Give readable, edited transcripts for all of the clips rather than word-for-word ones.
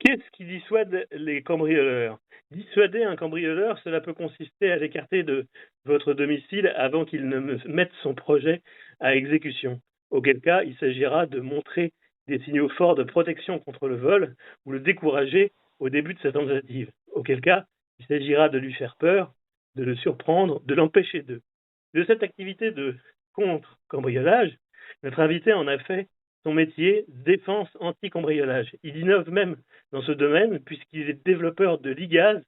Qu'est-ce qui dissuade les cambrioleurs? Dissuader un cambrioleur, cela peut consister à l'écarter de votre domicile avant qu'il ne mette son projet à exécution. Auquel cas, il s'agira de montrer des signaux forts de protection contre le vol ou le décourager au début de sa tentative. Auquel cas, il s'agira de lui faire peur, de le surprendre, de l'empêcher de cette activité de contre-cambriolage. Notre invité en a fait son métier, défense anti-cambriolage. Il innove même dans ce domaine puisqu'il est développeur de l'e-gaz,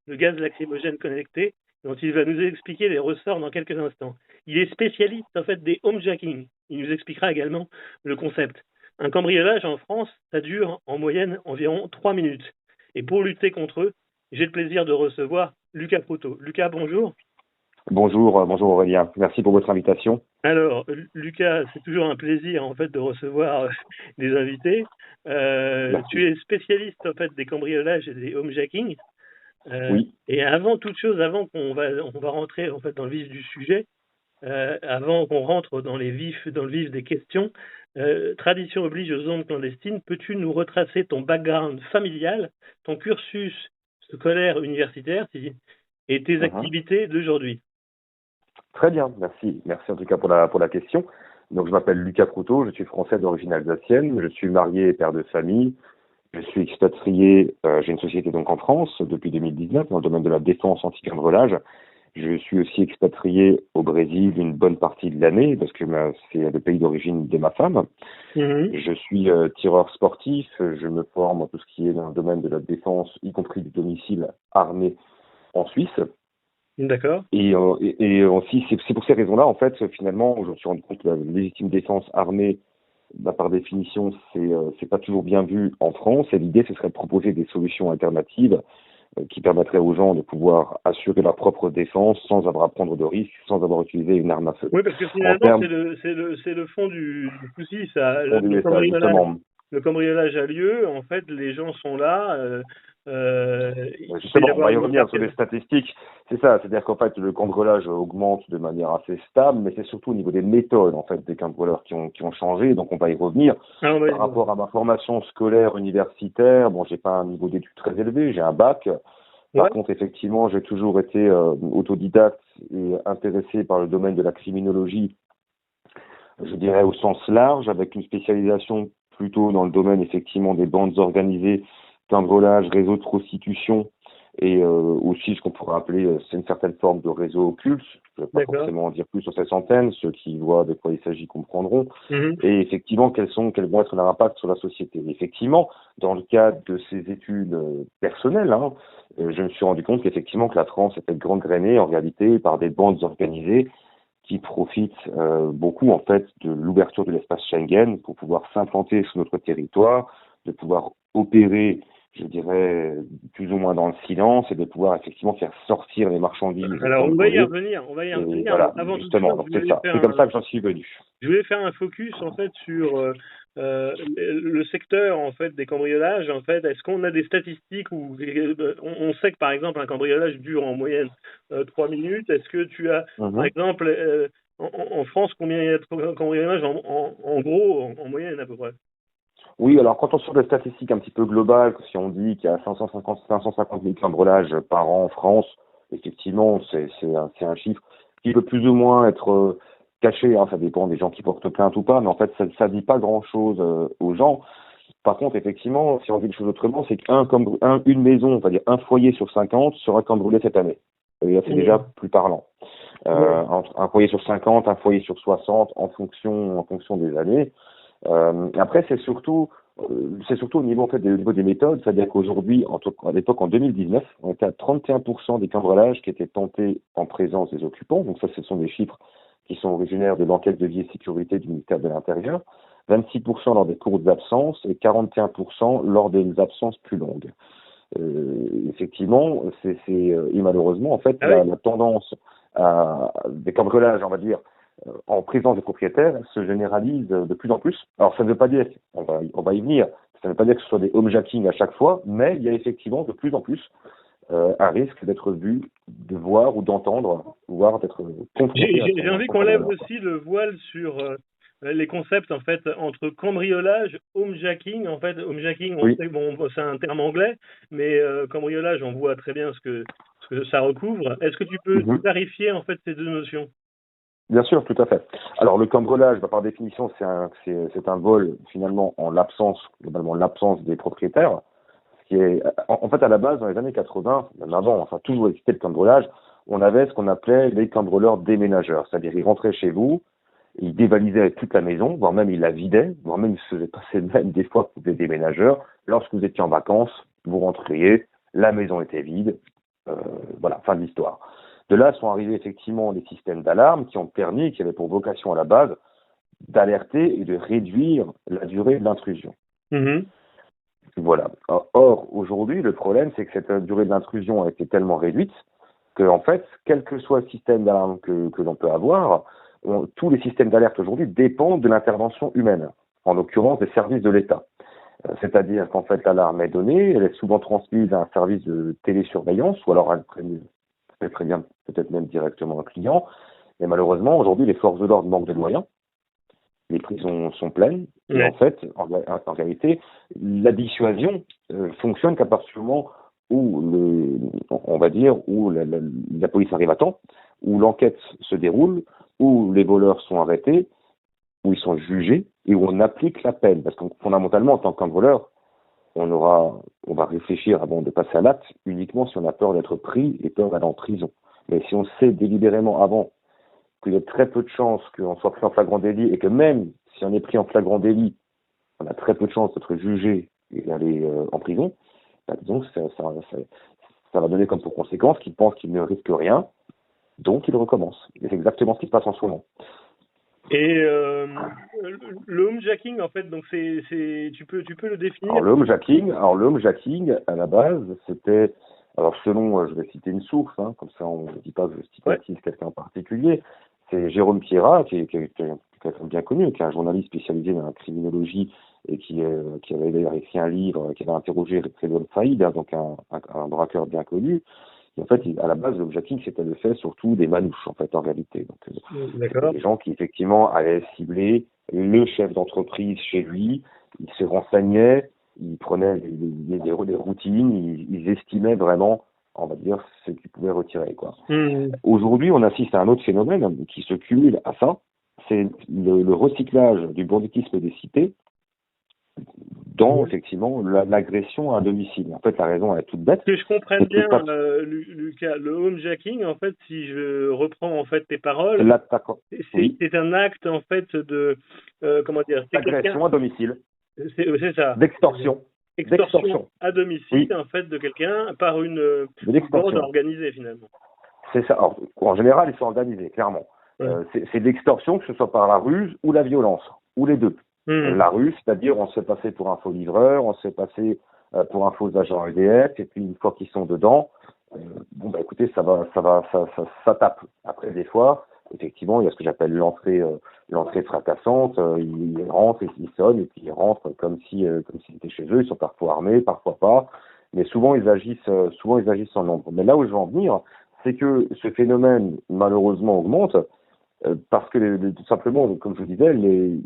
le gaz lacrymogène connecté, dont il va nous expliquer les ressorts dans quelques instants. Il est spécialiste en fait des homejacking. Il nous expliquera également le concept. Un cambriolage en France, ça dure en moyenne environ 3 minutes. Et pour lutter contre eux, j'ai le plaisir de recevoir Lucas Proto. Lucas, bonjour. Bonjour, bonjour Aurélien. Merci pour votre invitation. Alors, Lucas, c'est toujours un plaisir en fait de recevoir des invités. Tu Merci. es spécialiste en fait des cambriolages et des homejacking. Oui. Et avant toute chose, avant on va rentrer en fait dans le vif du sujet, avant qu'on rentre dans le vif des questions, tradition oblige aux ondes clandestines, peux-tu nous retracer ton background familial, ton cursus scolaire universitaire et tes Mhm. activités d'aujourd'hui? Très bien, merci. Merci en tout cas pour la question. Donc je m'appelle Lucas Proutot, je suis français d'origine alsacienne, je suis marié et père de famille, je suis expatrié, j'ai une société donc en France depuis 2019 dans le domaine de la défense anti-cambriolage. Je suis aussi expatrié au Brésil une bonne partie de l'année parce que c'est le pays d'origine de ma femme. Mhm. Je suis tireur sportif, je me forme en tout ce qui est dans le domaine de la défense, y compris du domicile armé en Suisse. D'accord. Et aussi, c'est pour ces raisons-là, en fait, finalement, je me suis rendu compte que la légitime défense armée, bah, par définition, c'est pas toujours bien vu en France. Et l'idée, ce serait de proposer des solutions alternatives qui permettraient aux gens de pouvoir assurer leur propre défense sans avoir à prendre de risques, sans avoir utilisé une arme à feu. Oui, parce que En finalement, termes c'est le fond du souci, ça. fond du message, justement, Le cambriolage a lieu, en fait, les gens sont là, il peut y on avoir va y une revenir sur les embarcation. statistiques. C'est ça, c'est-à-dire qu'en fait, le cambriolage augmente de manière assez stable, mais c'est surtout au niveau des méthodes, en fait, des cambrioleurs qui ont changé. Donc, on va y revenir. Ah, on va y Par venir. rapport à ma formation scolaire universitaire, bon, j'ai pas un niveau d'études très élevé, j'ai un bac. Par Ouais, contre, effectivement, j'ai toujours été autodidacte et intéressé par le domaine de la criminologie, je dirais au sens large, avec une spécialisation plutôt dans le domaine effectivement des bandes organisées, cambriolage, réseau de prostitution et aussi ce qu'on pourrait appeler, c'est une certaine forme de réseau occulte. Je ne vais pas d'accord. forcément en dire plus sur ces centaines, ceux qui voient de quoi il s'agit comprendront. Mhm. Et effectivement, quels vont être leurs impacts sur la société. Et effectivement, dans le cadre de ces études personnelles, hein, je me suis rendu compte qu'effectivement que la France était gangrénée en réalité par des bandes organisées qui profitent beaucoup en fait de l'ouverture de l'espace Schengen pour pouvoir s'implanter sur notre territoire, de pouvoir opérer, je dirais, plus ou moins dans le silence et de pouvoir effectivement faire sortir les marchandises Alors, donc volées. on va y Et revenir, mais voilà, avant toute justement, chose, donc c'est ça. C'est comme ça que j'en suis venu. je voulais faire un focus en fait sur le secteur en fait des cambriolages. En fait, est-ce qu'on a des statistiques où on sait que par exemple un cambriolage dure en moyenne 3 minutes. Est-ce que tu as par Mhm. exemple en France combien il y a de cambriolages en gros en moyenne à peu près? Oui, alors quand on sort des statistiques un petit peu globales, si on dit qu'il y a 550 000 cambriolages par an en France, effectivement, c'est un chiffre qui peut plus ou moins être caché, hein, ça dépend des gens qui portent plainte ou pas, mais en fait, ça dit pas grand-chose aux gens. Par contre, effectivement, si on dit les choses autrement, c'est une maison, on va dire un foyer sur 50 sera cambriolé cette année. Et là, c'est déjà Mmh. plus parlant. Ouais. Un foyer sur 50, un foyer sur 60, en fonction des années. Après, c'est surtout au niveau, en fait, au niveau des méthodes, c'est-à-dire qu'aujourd'hui, à l'époque, en 2019, on était à 31% des cambriolages qui étaient tentés en présence des occupants. Donc ça, ce sont des chiffres qui sont originaires de l'enquête de vie et sécurité du ministère de l'Intérieur. 26% lors des courtes absences et 41% lors des absences plus longues. Effectivement, et malheureusement, en fait, Ah oui. la tendance des cambriolages, on va dire, en présence des propriétaires, se généralise de plus en plus. Alors, ça ne veut pas dire, on va y venir, ça ne veut pas dire que ce soit des homejacking à chaque fois, mais il y a effectivement de plus en plus un risque d'être vu, de voir ou d'entendre, voire d'être confronté à J'ai envie son qu'on lève cambrioleur, quoi. aussi le voile sur les concepts en fait entre cambriolage, homejacking. En fait, homejacking, on Oui. sait, bon, c'est un terme anglais, mais cambriolage, on voit très bien ce que ça recouvre. Est-ce que tu peux Mhm. clarifier en fait ces deux notions? Bien sûr, tout à fait. Alors le cambriolage, bah, par définition, c'est un vol finalement en l'absence, globalement l'absence des propriétaires. Qui est, en fait, à la base, dans les années 80, même avant, enfin toujours existé le cambriolage, on avait ce qu'on appelait les cambrioleurs déménageurs. C'est-à-dire, ils rentraient chez vous, ils dévalisaient toute la maison, voire même ils la vidaient, voire même ils se faisaient passer même des fois pour des déménageurs. Lorsque vous étiez en vacances, vous rentriez, la maison était vide, euh, voilà, fin de l'histoire. De là sont arrivés effectivement les systèmes d'alarme qui ont permis, qui avaient pour vocation à la base, d'alerter et de réduire la durée de l'intrusion. Mhm. Voilà. Or, aujourd'hui, le problème, c'est que cette durée de l'intrusion a été tellement réduite que, en fait, quel que soit le système d'alarme que l'on peut avoir, tous les systèmes d'alerte aujourd'hui dépendent de l'intervention humaine, en l'occurrence des services de l'État. C'est-à-dire qu'en fait, l'alarme est donnée, elle est souvent transmise à un service de télésurveillance, ou alors elle prévient peut-être même directement un client. Mais malheureusement, aujourd'hui, les forces de l'ordre manquent de moyens, les prisons sont pleines, et en Ouais. fait, en réalité, la dissuasion fonctionne qu'à partir du moment où on va dire, où la police arrive à temps, où l'enquête se déroule, où les voleurs sont arrêtés, où ils sont jugés et où on applique la peine. Parce que fondamentalement, en tant qu'un voleur, on va réfléchir avant de passer à l'acte uniquement si on a peur d'être pris et peur d'aller en prison. Mais si on sait délibérément avant qu'il y a très peu de chances qu'on soit pris en flagrant délit et que même si on est pris en flagrant délit, on a très peu de chances d'être jugé et d'aller en prison, bah, disons que ça va donner comme pour conséquence qu'il pense qu'il ne risque rien, donc il recommence. Et c'est exactement ce qui se passe en ce moment. Et le homejacking, en fait, donc tu peux le définir. Alors le homejacking, à la base, c'était, alors selon, je vais citer une source, hein, comme ça on ne dit pas que je Ouais. stigmatise quelqu'un en particulier, c'est Jérôme Pierrat, qui est quelqu'un de bien connu, qui est un journaliste spécialisé dans la criminologie et qui avait d'ailleurs écrit un livre, qui avait interrogé Redouane Faïd, hein, donc un braqueur bien connu. Et en fait, à la base, le homejacking, c'était le fait surtout des manouches, en fait, en réalité. Donc, c'était D'accord. des gens qui, effectivement, allaient cibler le chef d'entreprise chez lui, ils se renseignaient, ils prenaient des routines, ils estimaient vraiment, on va dire, ce qu'ils pouvaient retirer, quoi. Mhm. Aujourd'hui, on assiste à un autre phénomène qui se cumule à ça, c'est le recyclage du banditisme des cités dans, Mhm. effectivement, l'agression à domicile. En fait, la raison, elle est toute bête, Que je comprenne c'est que bien, Lucas, le homejacking, en fait, si je reprends en fait tes paroles, l'attaquant, oui, c'est un acte en fait de comment dire, c'est quelqu'un, d'agression à domicile, c'est ça, d'extorsion, extorsion d'extorsion, à domicile oui, en fait de quelqu'un par de une bande l'extorsion. organisée finalement. C'est ça. Alors, en général, ils sont organisés, clairement. Ouais. C'est de l'extorsion, que ce soit par la ruse ou la violence, ou les deux. Mhm. La ruse, c'est-à-dire on se fait passer pour un faux livreur, on se fait passer pour un faux agent EDF, et puis une fois qu'ils sont dedans, bon bah écoutez, ça tape. Après des fois, effectivement, il y a ce que j'appelle l'entrée fracassante. Ils rentrent, ils sonnent, et puis ils rentrent comme s'ils étaient chez eux. Ils sont parfois armés, parfois pas, mais souvent ils agissent en nombre. Mais là où je veux en venir, c'est que ce phénomène malheureusement augmente parce que tout simplement, comme je vous disais, le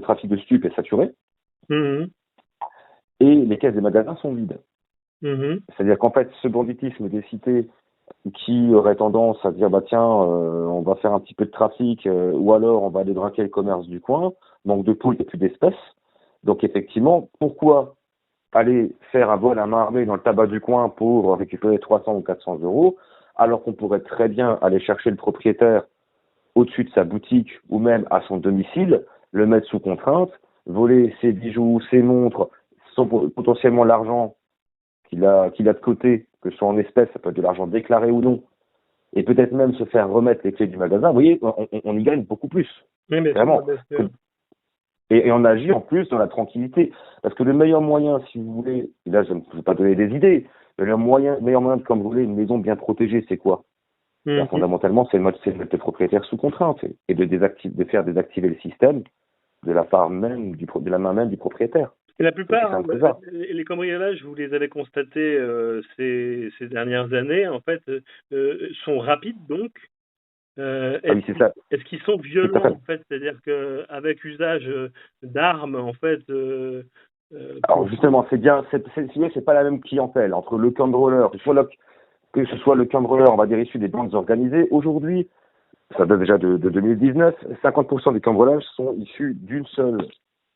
trafic de stupes est saturé Mhm. et les caisses des magasins sont vides. Mhm. C'est-à-dire qu'en fait, ce banditisme des cités qui aurait tendance à dire bah tiens, on va faire un petit peu de trafic ou alors on va aller braquer le commerce du coin, manque de poules et plus d'espèces. Donc effectivement, pourquoi aller faire un vol à main armée dans le tabac du coin pour récupérer 300 ou 400 euros alors qu'on pourrait très bien aller chercher le propriétaire au-dessus de sa boutique ou même à son domicile, le mettre sous contrainte, voler ses bijoux, ses montres, potentiellement l'argent qu'il a de côté, que ce soit en espèces, ça peut être de l'argent déclaré ou non, et peut-être même se faire remettre les clés du magasin. Vous voyez, on y gagne beaucoup plus, Oui, bien sûr, vraiment. bien sûr. Et on agit en plus dans la tranquillité. Parce que le meilleur moyen, si vous voulez, et là je ne vais pas donner des idées, mais meilleur moyen de cambrioler une maison bien protégée, c'est quoi? Ben, Mhm. fondamentalement, c'est de mettre le propriétaire sous contrainte et de faire désactiver le système de la part même de la main même du propriétaire. Et la C'est aussi plupart, simple que ça. les cambriolages, vous les avez constatés ces dernières années, en fait, sont rapides donc. Ah oui, c'est ça. Est-ce qu'ils sont Tout à violents, fait. en fait? C'est-à-dire qu'avec usage d'armes, en fait, Alors justement, c'est pas la même clientèle entre le cambrioleur, que ce soit le cambrioleur, on va dire, issu des bandes organisées. Aujourd'hui, ça date déjà de 2019, 50% des cambriolages sont issus d'une seule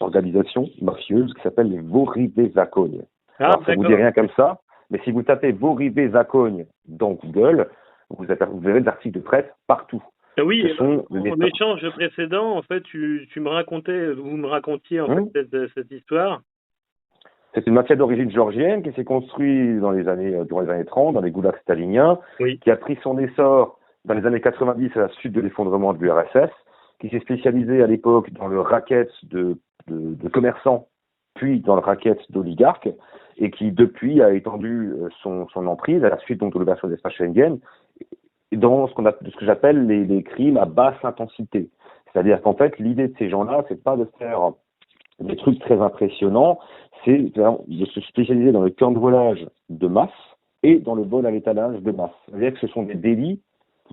organisation mafieuse qui s'appelle les Vorribé Zacogne. Ah, Alors ça vous dit d'accord. rien comme ça, mais si vous tapez Vorribé Zacogne dans Google, vous verrez des articles de presse partout. Oui, Ce sont en échange précédent, en fait, vous me racontiez, en fait, Hum cette histoire. C'est une mafia d'origine géorgienne qui s'est construite durant les années 30, dans les goulags staliniens, Oui, qui a pris son essor dans les années 90 à la suite de l'effondrement de l'URSS, qui s'est spécialisée à l'époque dans le racket de commerçants, puis dans le racket d'oligarques, et qui depuis a étendu son emprise à la suite donc de l'ouverture de l'espace Schengen, dans ce que j'appelle les crimes à basse intensité. C'est-à-dire qu'en fait, l'idée de ces gens-là, c'est pas de faire des trucs très impressionnants, c'est de se spécialiser dans le cambriolage de masse et dans le vol à l'étalage de masse. C'est-à-dire que ce sont des délits,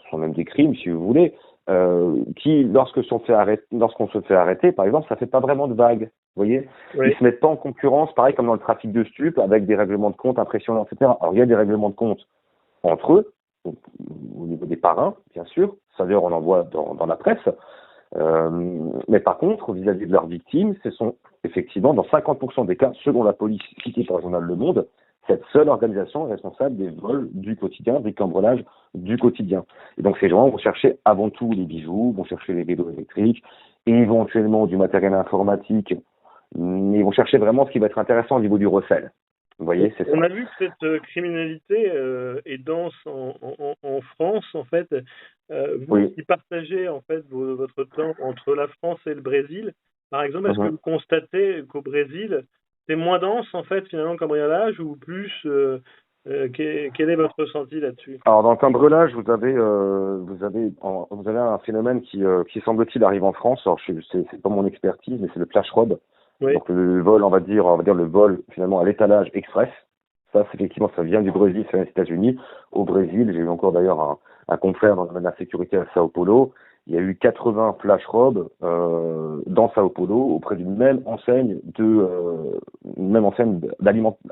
ce sont même des crimes si vous voulez, qui, lorsqu'on se fait arrêter, par exemple, ça fait pas vraiment de vagues. Vous voyez, oui. Ils se mettent pas en concurrence, pareil comme dans le trafic de stupes, avec des règlements de compte impressionnants, etc. Alors il y a des règlements de compte entre eux, donc, au niveau des parrains, bien sûr. Ça d'ailleurs on en voit dans la presse. Mais par contre, vis-à-vis de leurs victimes, ce sont effectivement, dans 50% des cas, selon la police citée par le journal Le Monde, cette seule organisation est responsable des vols du quotidien, des cambriolages du quotidien. Et donc ces gens vont chercher avant tout les bijoux, vont chercher les vélos électriques, éventuellement du matériel informatique, mais ils vont chercher vraiment ce qui va être intéressant au niveau du recel. Vous voyez, c'est On ça. a vu que cette criminalité est dense en France, en fait. Vous Oui. qui partagez en fait votre temps entre la France et le Brésil, par exemple, est-ce que Mhm. vous constatez qu'au Brésil, c'est moins dense en fait finalement le cambriolage ou plus quel est votre ressenti là-dessus? Alors dans le cambriolage, vous avez un phénomène qui semble-t-il arrive en France. Alors c'est pas mon expertise, mais c'est le flash rob. Oui, Donc le vol, on va dire le vol finalement à l'étalage express. Ça, c'est effectivement, ça vient du Brésil, ça vient des États-Unis. Au Brésil, j'ai eu encore d'ailleurs un confrère dans le domaine de la sécurité à Sao Paulo. Il y a eu 80 flash robs dans Sao Paulo auprès d'une même enseigne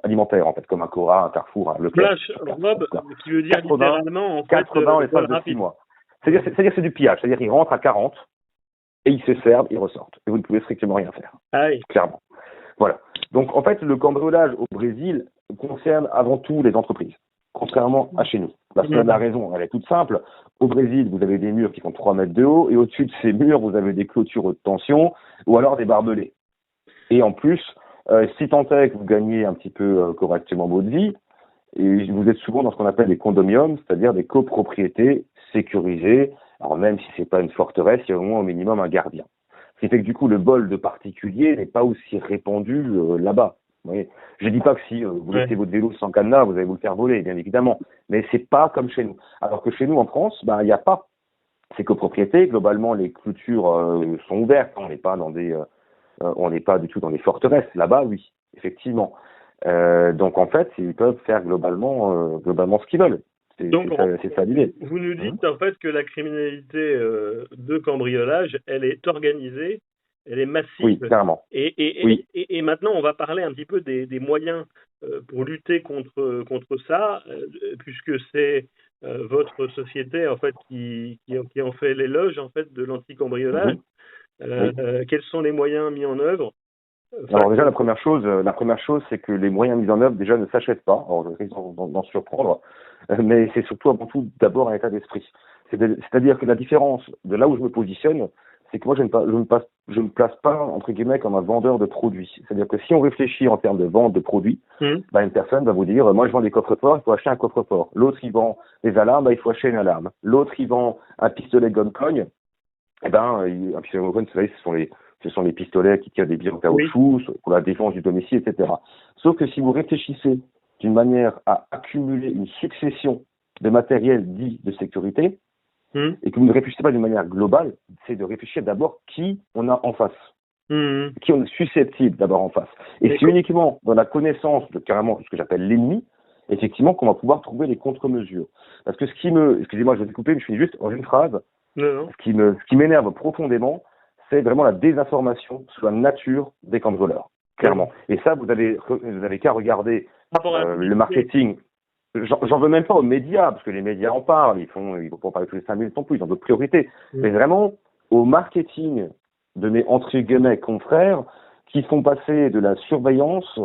alimentaire en fait, comme un Cora, un Carrefour, un Leclerc. flash rob, qui veut dire 80, littéralement en fait 80 en vol l'espace de 6 rapide. mois. C'est-à-dire que c'est du pillage. C'est-à-dire qu'ils rentrent à 40 et ils se servent, ils ressortent. Et vous ne pouvez strictement rien faire. Ah oui. Clairement. Voilà. Donc, en fait, le cambriolage au Brésil concerne avant tout les entreprises, contrairement à chez nous. La raison, elle est toute simple. Au Brésil, vous avez des murs qui font 3 mètres de haut, et au-dessus de ces murs, vous avez des clôtures haute tension, ou alors des barbelés. Et en plus, si tant est que vous gagnez un petit peu correctement votre vie, et vous êtes souvent dans ce qu'on appelle des condominiums, c'est-à-dire des copropriétés sécurisées. Alors même si c'est pas une forteresse, il y a au moins au minimum un gardien. Ce qui fait que du coup, le vol de particulier n'est pas aussi répandu là-bas. Vous voyez, je dis pas que si vous laissez votre vélo sans cadenas, vous allez vous le faire voler, bien évidemment. Mais c'est pas comme chez nous. Alors que chez nous, en France, il n'y a pas ces copropriétés. Globalement, les clôtures sont ouvertes. On n'est pas du tout dans des forteresses. Là-bas, oui, effectivement. Donc en fait, ils peuvent faire globalement ce qu'ils veulent. Donc, C'est ça l'idée. vous nous dites en fait que la criminalité de cambriolage, elle est organisée, elle est massive. Oui, clairement. Oui. Et maintenant, on va parler un petit peu des moyens pour lutter contre ça, puisque c'est votre société en fait qui en fait l'éloge en fait de l'anti-cambriolage. Oui. Quels sont les moyens mis en œuvre? Alors déjà, la première chose, c'est que les moyens mis en œuvre déjà ne s'achètent pas. Alors je risque d'en surprendre, mais c'est surtout avant tout d'abord un état d'esprit. C'est-à-dire que la différence de là où je me positionne, c'est que moi je ne place pas entre guillemets comme un vendeur de produits. C'est-à-dire que si on réfléchit en termes de vente de produits, une personne va vous dire, moi je vends des coffres-forts, il faut acheter un coffre-fort. L'autre il vend des alarmes, il faut acheter une alarme. L'autre il vend un pistolet gun-cogne. Un pistolet gun-cogne, vous savez, ce sont les pistolets qui tirent des billes en caoutchouc pour la défense du domicile, etc. Sauf que si vous réfléchissez d'une manière à accumuler une succession de matériel dit de sécurité, et que vous ne réfléchissez pas d'une manière globale, c'est de réfléchir d'abord qui on a en face. Qui on est susceptible d'avoir en face. Et c'est uniquement dans la connaissance de carrément ce que j'appelle l'ennemi, effectivement, qu'on va pouvoir trouver les contre-mesures. Parce que excusez-moi, je vais te couper, mais je finis juste en une phrase. Non, non. Ce qui m'énerve profondément, c'est vraiment la désinformation sur la nature des cambrioleurs, clairement. Et ça, vous avez qu'à regarder Par rapport à la le publicité. marketing. J'en veux même pas aux médias, parce que les médias en parlent, ils vont pas parler tous les 5 minutes non plus, ils ont d'autres priorités. Mais vraiment, au marketing de mes, entre guillemets, confrères, qui font passer de la surveillance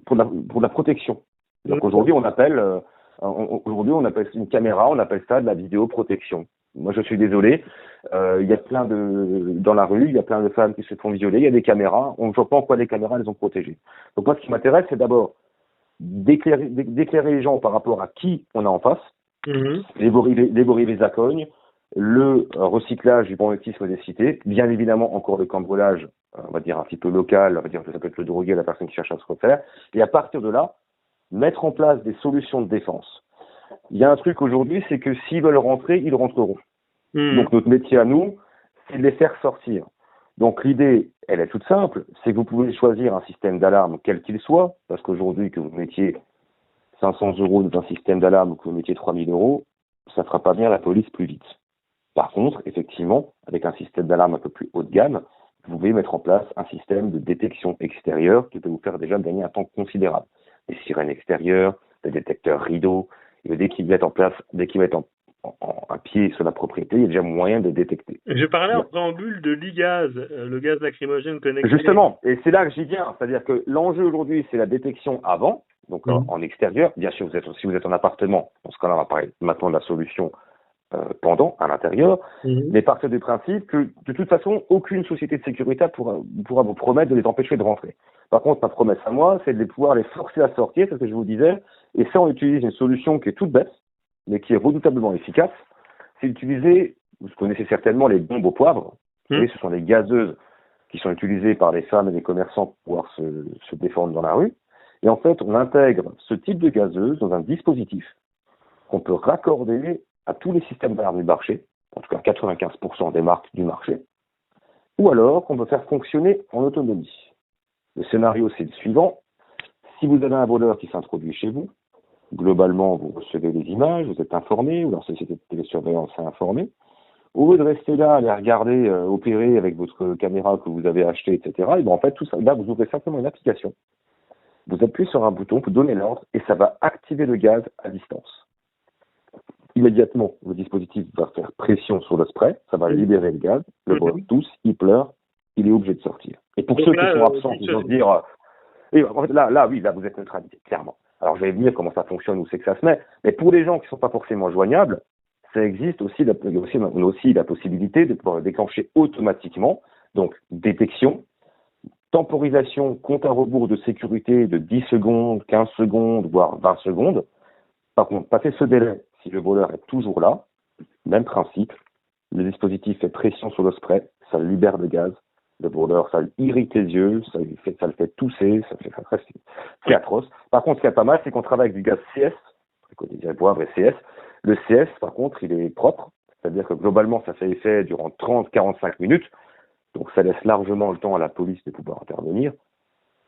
pour la protection. Donc aujourd'hui, on appelle une caméra, on appelle ça de la vidéoprotection. Moi, je suis désolé. Il y a dans la rue, il y a plein de femmes qui se font violer. Il y a des caméras. On ne voit pas en quoi les caméras les ont protégées. Donc moi, ce qui m'intéresse, c'est d'abord d'éclairer les gens par rapport à qui on a en face, les gorilles les accognent, le recyclage du banditisme des cités, bien évidemment encore le cambriolage, on va dire un petit peu local, on va dire que ça peut être le drogué, la personne qui cherche à se refaire, et à partir de là, mettre en place des solutions de défense. Il y a un truc aujourd'hui, c'est que s'ils veulent rentrer, ils rentreront. Donc notre métier à nous, c'est de les faire sortir. Donc l'idée, elle est toute simple, c'est que vous pouvez choisir un système d'alarme quel qu'il soit, parce qu'aujourd'hui, que vous mettiez 500 € dans un système d'alarme ou que vous mettiez 3000 €, ça ne fera pas venir la police plus vite. Par contre, effectivement, avec un système d'alarme un peu plus haut de gamme, vous pouvez mettre en place un système de détection extérieure qui peut vous faire déjà gagner un temps considérable. Des sirènes extérieures, des détecteurs rideaux, et dès qu'ils mettent un pied sur la propriété, il y a déjà moyen de détecter. Je parlais en préambule de l'e-gaz, le gaz lacrymogène connecté. Justement, et c'est là que j'y viens, c'est-à-dire que l'enjeu aujourd'hui, c'est la détection avant, donc en extérieur. Bien sûr, si vous êtes en appartement, dans ce cas-là, on va parler maintenant de la solution pendant, à l'intérieur, mais partir du principe que, de toute façon, aucune société de sécurité pourra vous promettre de les empêcher de rentrer. Par contre, ma promesse à moi, c'est de pouvoir les forcer à sortir, c'est ce que je vous disais, et ça, on utilise une solution qui est toute bête, mais qui est redoutablement efficace, c'est d'utiliser, vous connaissez certainement les bombes au poivre, vous savez, ce sont des gazeuses qui sont utilisées par les femmes et les commerçants pour pouvoir se défendre dans la rue, et en fait, on intègre ce type de gazeuse dans un dispositif qu'on peut raccorder à tous les systèmes d'alarme du marché, en tout cas 95% des marques du marché, ou alors qu'on peut faire fonctionner en autonomie. Le scénario, c'est le suivant. Si vous avez un voleur qui s'introduit chez vous, globalement, vous recevez des images, vous êtes informé, ou la société de télésurveillance est informée. Au lieu de rester là, à les regarder opérer avec votre caméra que vous avez achetée, etc., et bien en fait, tout ça, là, vous ouvrez simplement une application. Vous appuyez sur un bouton, vous donnez l'ordre, et ça va activer le gaz à distance. Immédiatement, le dispositif va faire pression sur le spray, ça va libérer le gaz, le voleur tousse, il pleure, il est obligé de sortir. Et pour ceux qui sont absents, ils vont se dire, et en fait, là, vous êtes neutralisé, clairement. Alors, je vais venir comment ça fonctionne, où c'est que ça se met, mais pour les gens qui ne sont pas forcément joignables, ça existe aussi, on a aussi la possibilité de pouvoir le déclencher automatiquement, donc détection, temporisation, compte à rebours de sécurité de 10 secondes, 15 secondes, voire 20 secondes. Par contre, passer ce délai, si le voleur est toujours là, même principe, le dispositif fait pression sur le spray, ça libère le gaz, le voleur, ça irrite les yeux, ça le fait tousser, c'est atroce. Par contre, ce qui est pas mal, c'est qu'on travaille avec du gaz CS, poivre et CS. Le CS, par contre, il est propre, c'est-à-dire que globalement, ça fait effet durant 30-45 minutes, donc ça laisse largement le temps à la police de pouvoir intervenir.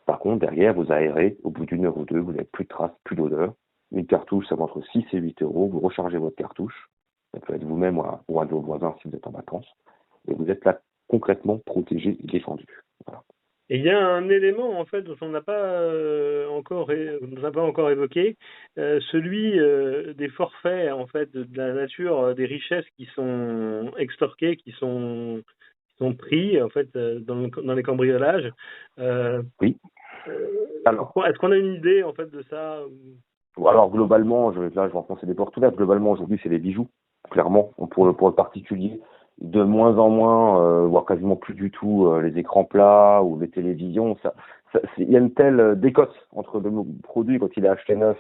Par contre, derrière, vous aérez, au bout d'une heure ou deux, vous n'avez plus de traces, plus d'odeur. Une cartouche, ça vaut entre 6 et 8 €. Vous rechargez votre cartouche. Ça peut être vous-même ou un de vos voisins si vous êtes en vacances. Et vous êtes là concrètement protégé et défendu. Voilà. Et il y a un élément, en fait, dont on n'a pas encore évoqué, celui des forfaits, en fait, de la nature des richesses qui sont extorquées, qui sont pris, en fait, dans les cambriolages. Oui. Alors, est-ce qu'on a une idée, en fait, de ça? Alors, globalement, je vais enfoncer des portes ouvertes. Globalement, aujourd'hui, c'est les bijoux. Clairement, pour le particulier, de moins en moins, voire quasiment plus du tout, les écrans plats ou les télévisions. Il y a une telle décote entre le produit quand il est acheté neuf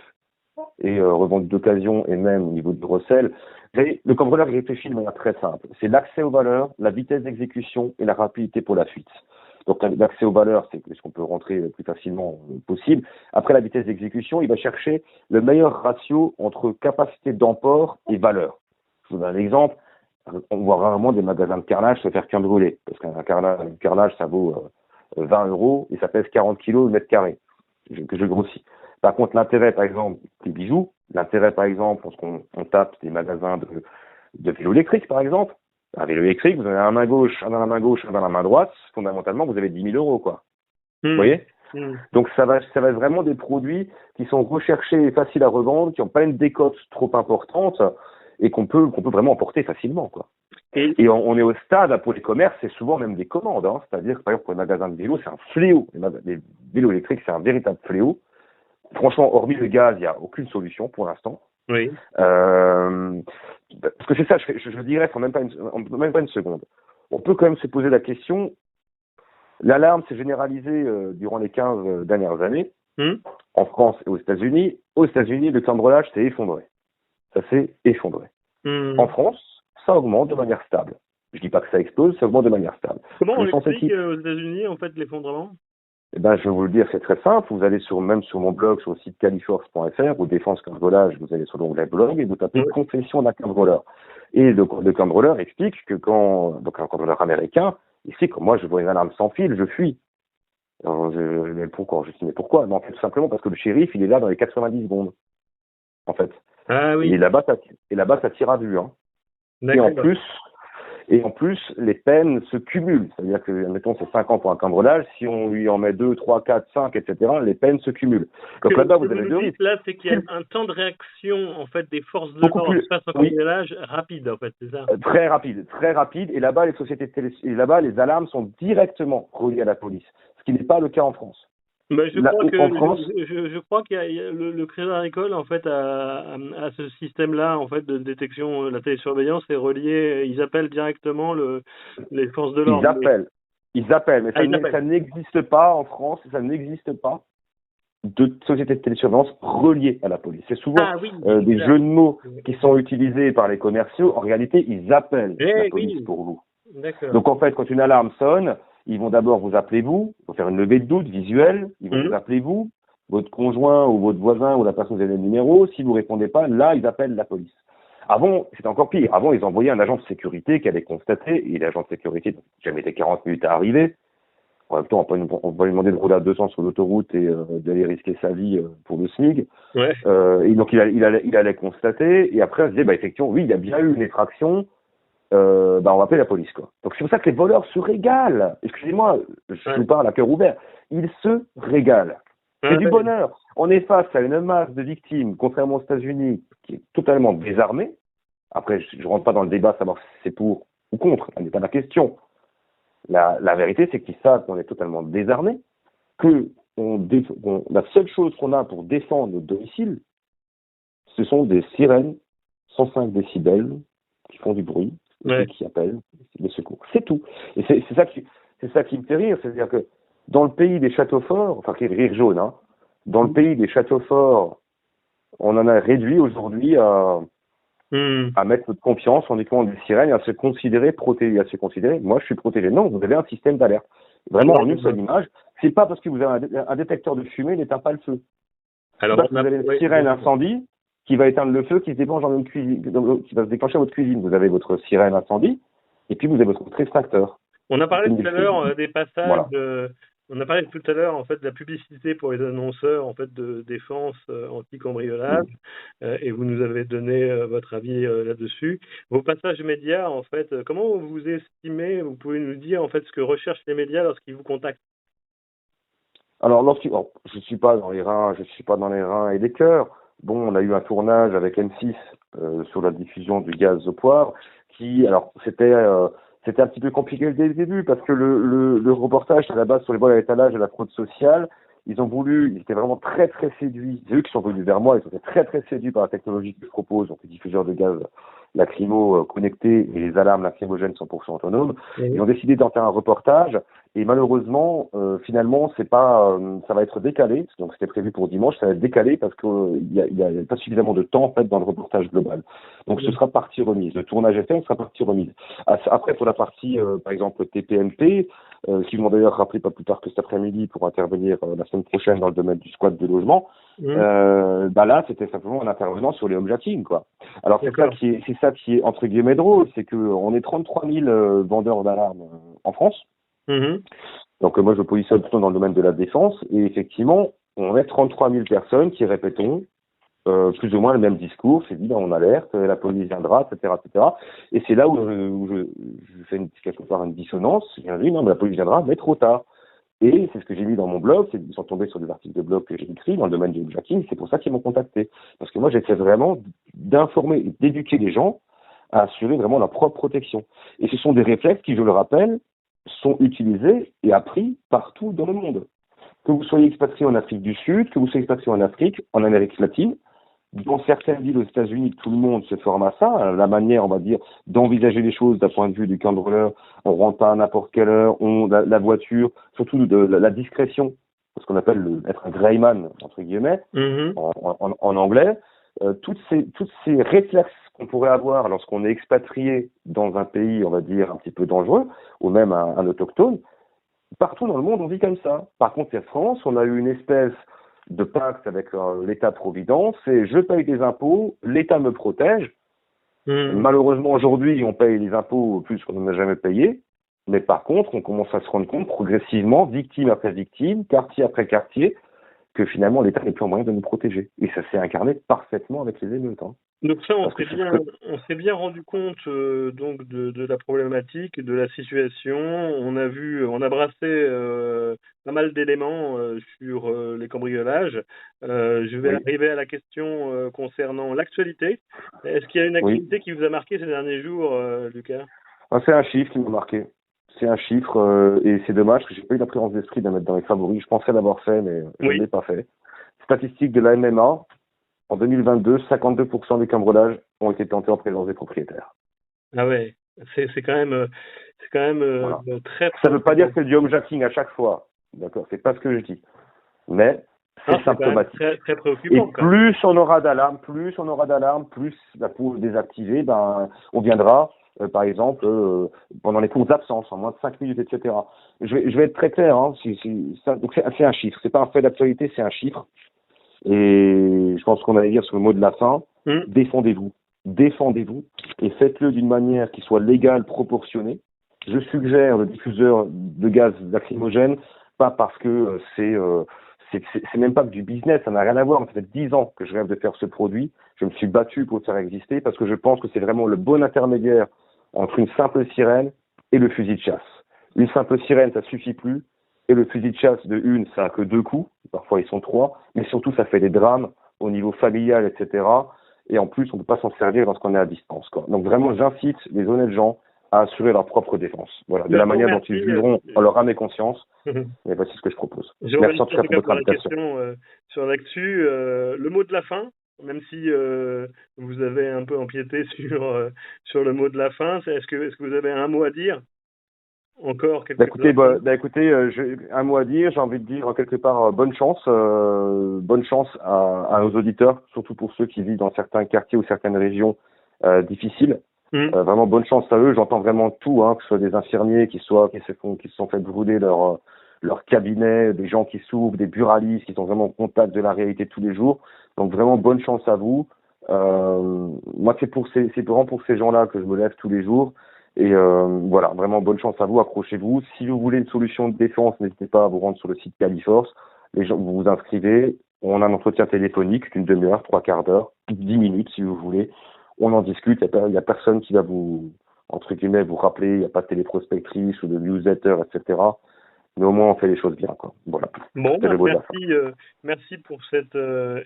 et revendu d'occasion, et même au niveau du recel. Le cambrioleur réfléchit de manière très simple. C'est l'accès aux valeurs, la vitesse d'exécution et la rapidité pour la fuite. Donc l'accès aux valeurs, c'est ce qu'on peut rentrer le plus facilement possible. Après la vitesse d'exécution, il va chercher le meilleur ratio entre capacité d'emport et valeur. Je vous donne un exemple. On voit rarement des magasins de carrelage se faire cambrioler, parce qu'un carrelage, ça vaut 20 € et ça pèse 40 kg le mètre carré, que je grossis. Par contre, l'intérêt, par exemple, des bijoux, l'intérêt, par exemple, lorsqu'on tape des magasins de vélos électriques, par exemple, Un vélo électrique, vous en avez un à la main gauche, un dans la main gauche, un dans la main droite. Fondamentalement, vous avez 10 000 euros, quoi. Vous voyez? Donc ça va être vraiment des produits qui sont recherchés et faciles à revendre, qui n'ont pas une décote trop importante et qu'on peut vraiment emporter facilement, quoi. Et on est au stade, là, pour les commerces, c'est souvent même des commandes, hein. C'est-à-dire que par exemple pour les magasins de vélos, c'est un fléau. Les vélos électriques, c'est un véritable fléau. Franchement, hormis le gaz, il n'y a aucune solution pour l'instant. Oui. Parce que c'est ça, je dirais, même pas une seconde. On peut quand même se poser la question. L'alarme s'est généralisée durant les 15 dernières années, en France et aux États-Unis. Aux États-Unis, le cambriolage s'est effondré. Ça s'est effondré. En France, ça augmente de manière stable. Je dis pas que ça explose, ça augmente de manière stable. Comment on explique aux États-Unis, en fait, l'effondrement? Eh ben, je vais vous le dire, c'est très simple. Vous allez même sur mon blog, sur le site califorce.fr, ou Défense Cambriolage, vous allez sur l'onglet blog et vous tapez Confession d'un cambrioleur. Et le cambrioleur explique que donc un cambrioleur américain, ici, quand moi je vois une alarme sans fil, je fuis. Mais pourquoi? Je dis, mais pourquoi? Non, en fait, tout simplement parce que le shérif, il est là dans les 90 secondes. En fait. Ah oui. Et là-bas, ça tire à vue, hein. Et en plus, les peines se cumulent. C'est-à-dire que, admettons, c'est 5 ans pour un cambriolage. Si on lui en met 2, 3, 4, 5, etc., les peines se cumulent. Donc là-bas, vous avez deux risques. Là, c'est qu'il y a un temps de réaction, en fait, des forces de l'ordre face au cambriolage rapide, en fait, c'est ça? Très rapide, très rapide. Et là-bas, les alarmes sont directement reliées à la police. Ce qui n'est pas le cas en France. Ben, je crois qu'il y a le Crédit Agricole, en fait, à ce système-là, en fait, de détection, la télésurveillance est relié, ils appellent directement les forces de l'ordre. Ils appellent, mais ça n'existe pas en France, ça n'existe pas de société de télésurveillance reliée à la police. C'est souvent des jeux de mots qui sont utilisés par les commerciaux. En réalité, ils appellent la police pour vous. Donc en fait, quand une alarme sonne, ils vont d'abord vous appeler vous, ils vont faire une levée de doute visuelle, ils vont vous appeler vous, votre conjoint ou votre voisin ou la personne qui a le numéro. Si vous répondez pas, là, ils appellent la police. Avant, c'était encore pire. Avant, ils envoyaient un agent de sécurité qui allait constater, et l'agent de sécurité n'a jamais été 40 minutes à arriver. En même temps, on va lui demander de rouler à 200 sur l'autoroute et d'aller risquer sa vie pour le SMIC. Et donc, il allait constater, et après, on se disait, effectivement, oui, il y a bien eu une effraction, on va appeler la police, quoi. Donc, c'est pour ça que les voleurs se régalent. Excusez-moi, je vous parle à cœur ouvert. Ils se régalent. C'est du bonheur. On est face à une masse de victimes, contrairement aux États-Unis, qui est totalement désarmée. Après, je ne rentre pas dans le débat, savoir si c'est pour ou contre. Ça n'est pas la question. La vérité, c'est qu'ils savent qu'on est totalement désarmés, que la seule chose qu'on a pour défendre notre domicile, ce sont des sirènes 105 décibels qui font du bruit, qui appellent les secours. C'est tout. Et c'est ça qui me fait rire. C'est-à-dire que dans le pays des châteaux forts, enfin, qui est rire jaune, hein, dans le pays des châteaux forts, on en a réduit aujourd'hui à mettre notre confiance en écoutant des sirènes et à se considérer protégé, moi je suis protégé. Non, vous avez un système d'alerte. Vraiment, en une seule image. C'est pas parce que vous avez un détecteur de fumée n'éteint pas le feu. Alors, parce que vous avez une sirène incendie qui va éteindre le feu qui se déclenche dans une cuisine, qui va se déclencher à votre cuisine. Vous avez votre sirène incendie et puis vous avez votre extracteur. On a parlé tout à l'heure des passages on a parlé tout à l'heure, en fait, de la publicité pour les annonceurs, en fait, de défense anti-cambriolage, et vous nous avez donné votre avis là-dessus. Vos passages médias, en fait, comment vous estimez, vous pouvez nous dire, en fait, ce que recherchent les médias lorsqu'ils vous contactent? Alors, je suis pas dans les reins et les cœurs. Bon, on a eu un tournage avec M6 sur la diffusion du gaz au poivre, c'était un petit peu compliqué dès le début parce que le reportage à la base sur les vols à l'étalage et la fraude sociale, ils étaient vraiment très très séduits. C'est eux qui sont venus vers moi, ils étaient très très séduits par la technologie que je propose, donc les diffuseurs de gaz lacrymo connectés et les alarmes lacrymogènes 100% autonomes. Ils ont décidé d'en faire un reportage et malheureusement, finalement, ça va être décalé. Donc c'était prévu pour dimanche, ça va être décalé parce qu'il y a pas suffisamment de temps en fait dans le reportage global. Donc ce sera partie remise. Le tournage est fait, ce sera partie remise. Après pour la partie, par exemple TPMP, qui m'ont d'ailleurs rappelé pas plus tard que cet après-midi pour intervenir la semaine prochaine dans le domaine du squat de logement. Là, c'était simplement un intervenant sur les home-jacking, quoi. Alors c'est ça qui est entre guillemets drôle, c'est que on est 33 000 vendeurs d'alarmes en France. Donc moi je me positionne plutôt dans le domaine de la défense et effectivement on est 33 000 personnes qui répétons plus ou moins le même discours, c'est dit, ben, on alerte, la police viendra, etc., etc. Et c'est là où je fais quelque part une dissonance. Je dis, non, mais la police viendra, mais trop tard. Et c'est ce que j'ai mis dans mon blog, ils sont tombés sur des articles de blog que j'ai écrits dans le domaine du hijacking, c'est pour ça qu'ils m'ont contacté. Parce que moi, j'essaie vraiment d'informer et d'éduquer les gens à assurer vraiment leur propre protection. Et ce sont des réflexes qui, je le rappelle, sont utilisés et appris partout dans le monde. Que vous soyez expatrié en Afrique du Sud, que vous soyez expatrié en Afrique, en Amérique latine, dans certaines villes aux États-Unis, tout le monde se forme à ça. La manière, on va dire, d'envisager les choses d'un point de vue du cambrioleur, on rentre pas à n'importe quelle heure, la voiture, surtout de la discrétion, ce qu'on appelle être un greyman, entre guillemets, Mhm. en anglais. Toutes ces réflexes qu'on pourrait avoir lorsqu'on est expatrié dans un pays, on va dire, un petit peu dangereux, ou même un autochtone, partout dans le monde, on vit comme ça. Par contre, en France, on a eu une espèce de pacte avec l'État-providence, c'est je paye des impôts, l'État me protège. Mhm. Malheureusement, aujourd'hui, on paye les impôts plus qu'on n'a jamais payé. Mais par contre, on commence à se rendre compte progressivement, victime après victime, quartier après quartier, que finalement, l'État n'est plus en moyen de nous protéger. Et ça s'est incarné parfaitement avec les émeutes. Hein. Donc ça, Parce que c'est ce que... on s'est bien rendu compte donc de la problématique, de la situation. On a brassé pas mal d'éléments sur les cambriolages. Je vais Oui, arriver à la question concernant l'actualité. Est-ce qu'il y a une oui. actualité qui vous a marqué ces derniers jours, Lucas? Ah, c'est un chiffre qui m'a marqué. C'est un chiffre, et c'est dommage que j'ai pas eu la présence d'esprit de la mettre dans les favoris. Je pensais l'avoir fait, mais je ne Oui. l'ai pas fait. Statistique de la MMA, en 2022, 52% des cambriolages ont été tentés en présence des propriétaires. Ah ouais. C'est quand même Voilà. très Ça ne veut pas dire que préoccupant. c'est du homejacking à chaque fois. D'accord? C'est pas ce que je dis. Mais Non, c'est c'est quand même symptomatique. très Et préoccupant quand même. plus on aura d'alarmes, plus pour désactiver, ben, on viendra, par exemple, pendant les courtes absences, en moins de 5 minutes, etc. Je vais être très clair, hein, donc c'est un chiffre. C'est pas un fait d'actualité, c'est un chiffre. Et je pense qu'on allait dire sur le mot de la fin, Hmm. défendez-vous. Défendez-vous et faites-le d'une manière qui soit légale, proportionnée. Je suggère le diffuseur de gaz lacrymogène, pas parce que c'est même pas du business, ça n'a rien à voir. Ça fait 10 ans que je rêve de faire ce produit. Je me suis battu pour le faire exister parce que je pense que c'est vraiment le bon intermédiaire entre une simple sirène et le fusil de chasse. Une simple sirène, ça suffit plus. Et le fusil de chasse de une, ça a que 2 coups. Parfois, ils sont 3. Mais surtout, ça fait des drames au niveau familial, etc. Et en plus, on ne peut pas s'en servir lorsqu'on est à distance, quoi. Donc vraiment, j'incite les honnêtes gens à assurer leur propre défense. Voilà, de Ben, la je vous manière dont ils remercie. jugeront en leur âme et conscience. Et voici ce que je propose. Je vous Merci en remercie tout en cas tout pour cas votre pour la invitation. question sur l'actu. Le mot de la fin, même si vous avez un peu empiété sur le mot de la fin, est-ce que vous avez un mot à dire? Encore quelques instants? Écoutez, j'ai un mot à dire. J'ai envie de dire quelque part bonne chance à nos auditeurs, surtout pour ceux qui vivent dans certains quartiers ou certaines régions difficiles. Hmm. Vraiment bonne chance à eux. J'entends vraiment tout, hein, que ce soit des infirmiers qui se sont fait brûler leur cabinet, des gens qui souffrent, des buralistes qui sont vraiment en contact de la réalité tous les jours. Donc vraiment bonne chance à vous. Moi c'est vraiment pour ces gens-là que je me lève tous les jours. Et voilà, vraiment bonne chance à vous, accrochez-vous. Si vous voulez une solution de défense, n'hésitez pas à vous rendre sur le site Califorce. Les gens, vous vous inscrivez, on a un entretien téléphonique d'une demi-heure, 3/4 d'heure, 10 minutes si vous voulez. On en discute, il y a personne qui va vous, entre guillemets, vous rappeler, il n'y a pas de téléprospectrice ou de newsletter, etc. Mais au moins on fait les choses bien, quoi. Voilà, Bon, c'était ben, le mot de la fin. merci pour cette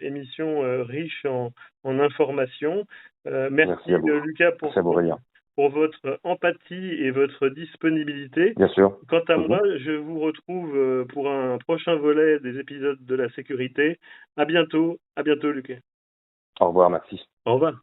émission riche en informations. Merci à Merci vous. Lucas Merci à vous, Aurélien. pour votre empathie et votre disponibilité. Bien sûr. Quant à Mhm. moi, je vous retrouve pour un prochain volet des épisodes de la sécurité. À bientôt Lucas. Au revoir, merci. Au revoir.